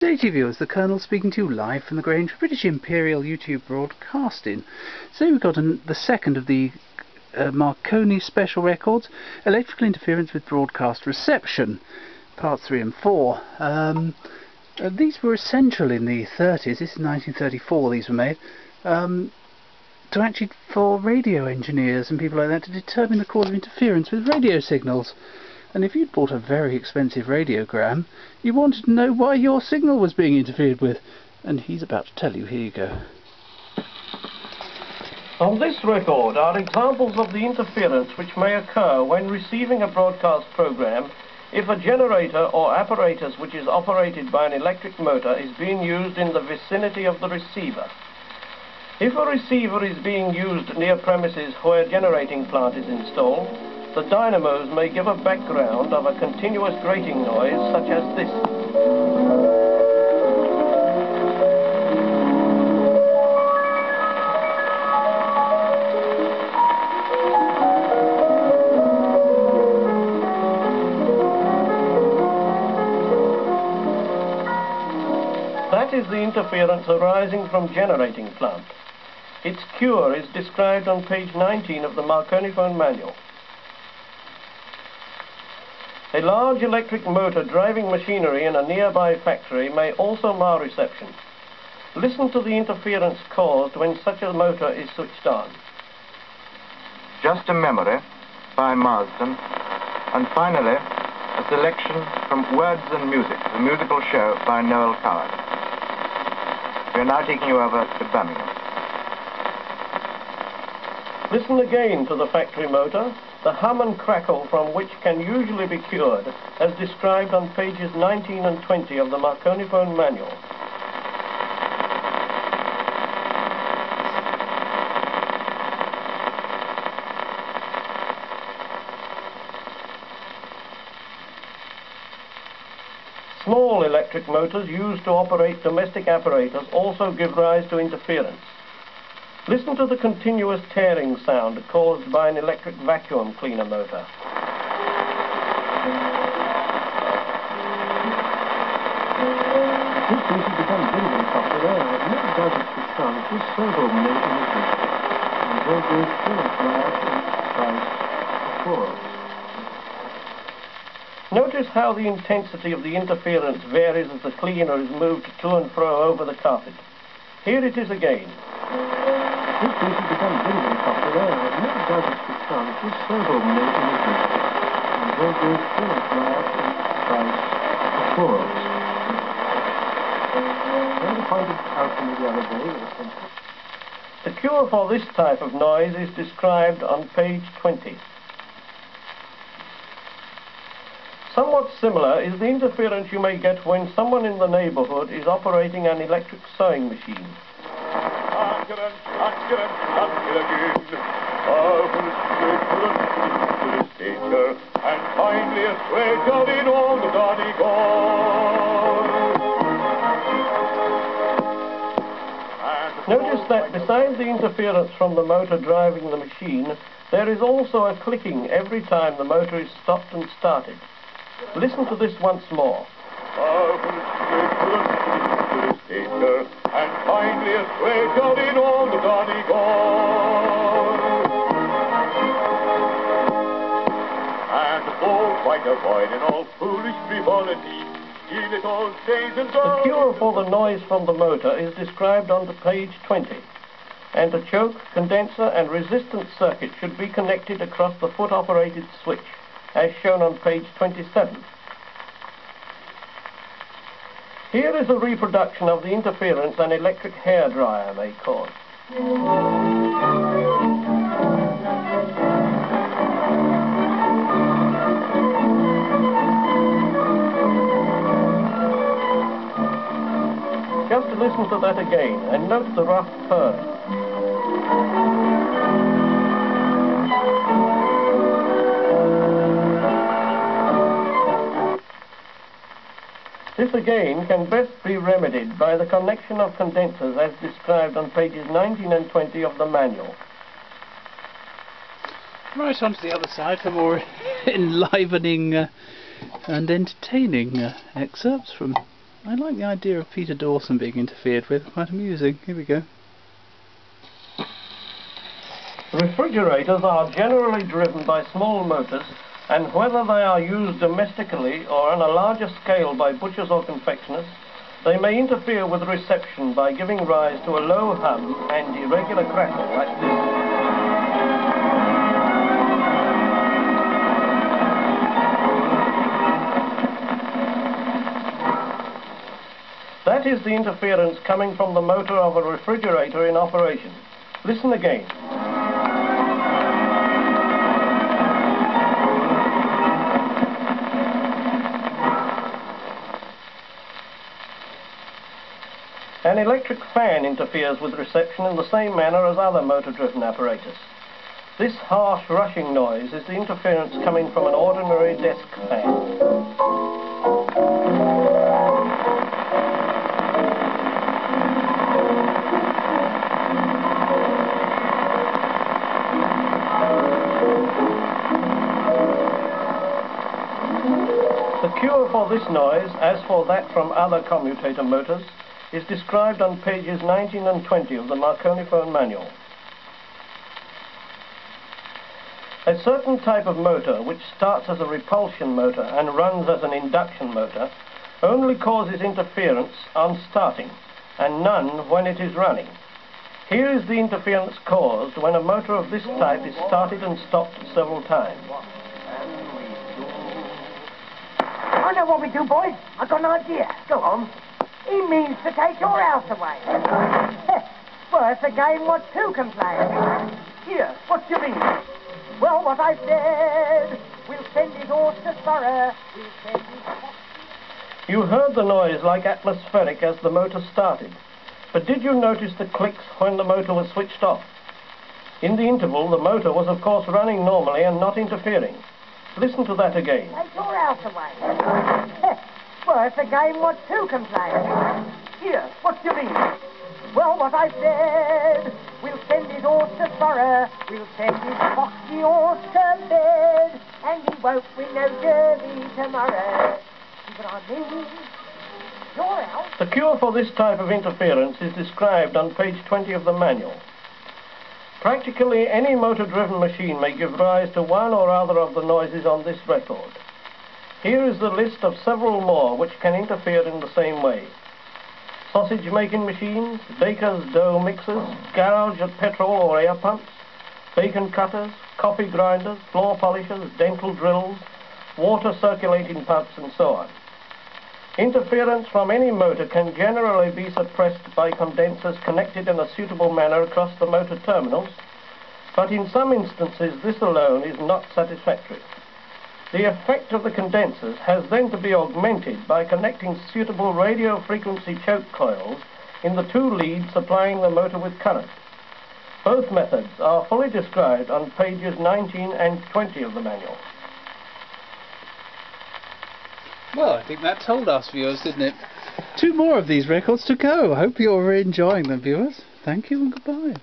Day to you viewers, the Colonel speaking to you live from the Grange for British Imperial YouTube Broadcasting. So we've got the second of the Marconi Special records, Electrical Interference with Broadcast Reception, parts 3 and 4. These were essential in the 30s, this is 1934 these were made, for radio engineers and people like that to determine the cause of interference with radio signals. And if you'd bought a very expensive radiogram, you wanted to know why your signal was being interfered with. And he's about to tell you. Here you go. On this record are examples of the interference which may occur when receiving a broadcast program if a generator or apparatus which is operated by an electric motor is being used in the vicinity of the receiver. If a receiver is being used near premises where a generating plant is installed, the dynamos may give a background of a continuous grating noise such as this. That is the interference arising from generating plant. Its cure is described on page 19 of the Marconiphone Manual. A large electric motor driving machinery in a nearby factory may also mar reception. Listen to the interference caused when such a motor is switched on. Just a Memory by Marsden, and finally a selection from Words and Music, the musical show by Noel Coward. We are now taking you over to Birmingham. Listen again to the factory motor, the hum and crackle from which can usually be cured, as described on pages 19 and 20 of the Marconiphone Manual. Small electric motors used to operate domestic apparatus also give rise to interference. Listen to the continuous tearing sound caused by an electric vacuum cleaner motor. This piece has become very popular. I've never doubted the sound. It is several minutes in the and there goes price. Notice how the intensity of the interference varies as the cleaner is moved to and fro over the carpet. Here it is again. This piece has become very popular. I've never doubted the sound. It is several minutes in the and there goes price. I pointed out to me the other day. The cure for this type of noise is described on page 20. Somewhat similar is the interference you may get when someone in the neighborhood is operating an electric sewing machine. Notice that besides the interference from the motor driving the machine, there is also a clicking every time the motor is stopped and started. Listen to this once more. And finally a straight out in all the Donny gone. And oh, quite avoiding all foolish frivolity. The cure for the noise from the motor is described on page 20. And a choke, condenser and resistance circuit should be connected across the foot-operated switch, as shown on page 27. Here is a reproduction of the interference an electric hairdryer may cause. Just listen to that again and note the rough purr. This again can best be remedied by the connection of condensers as described on pages 19 and 20 of the manual. Right on to the other side for more enlivening and entertaining excerpts from I like the idea of Peter Dawson being interfered with. Quite amusing. Here we go. Refrigerators are generally driven by small motors, and whether they are used domestically or on a larger scale by butchers or confectioners, they may interfere with reception by giving rise to a low hum and irregular crackle like this. That is the interference coming from the motor of a refrigerator in operation. Listen again. An electric fan interferes with reception in the same manner as other motor-driven apparatus. This harsh rushing noise is the interference coming from an ordinary desk fan. The cure for this noise, as for that from other commutator motors, is described on pages 19 and 20 of the Marconiphone manual. A certain type of motor, which starts as a repulsion motor and runs as an induction motor, only causes interference on starting, and none when it is running. Here is the interference caused when a motor of this type is started and stopped several times. I know what we do, boys. I've got an idea. Go on. He means to take your house away. Well, it's a game what two can play. Here, what do you mean? Well, what I said. We'll send his horse to Thorough. We'll send his... You heard the noise like atmospheric as the motor started, but did you notice the clicks when the motor was switched off? In the interval, the motor was of course running normally and not interfering. Listen to that again. Take your house away. Well, it's a game what two can play. Here, what do you mean? Well, what I said. We'll send his horse to Thorough. We'll send his foxy horse to bed. And he won't win no derby tomorrow. See what I mean? Your house. The cure for this type of interference is described on page 20 of the manual. Practically any motor-driven machine may give rise to one or other of the noises on this record. Here is the list of several more which can interfere in the same way. Sausage-making machines, baker's dough mixers, garage at petrol or air pumps, bacon cutters, coffee grinders, floor polishers, dental drills, water circulating pumps, and so on. Interference from any motor can generally be suppressed by condensers connected in a suitable manner across the motor terminals, but in some instances this alone is not satisfactory. The effect of the condensers has then to be augmented by connecting suitable radio frequency choke coils in the two leads supplying the motor with current. Both methods are fully described on pages 19 and 20 of the manual. Well, I think that told us, viewers, didn't it? 2 more of these records to go. I hope you're enjoying them, viewers. Thank you and goodbye.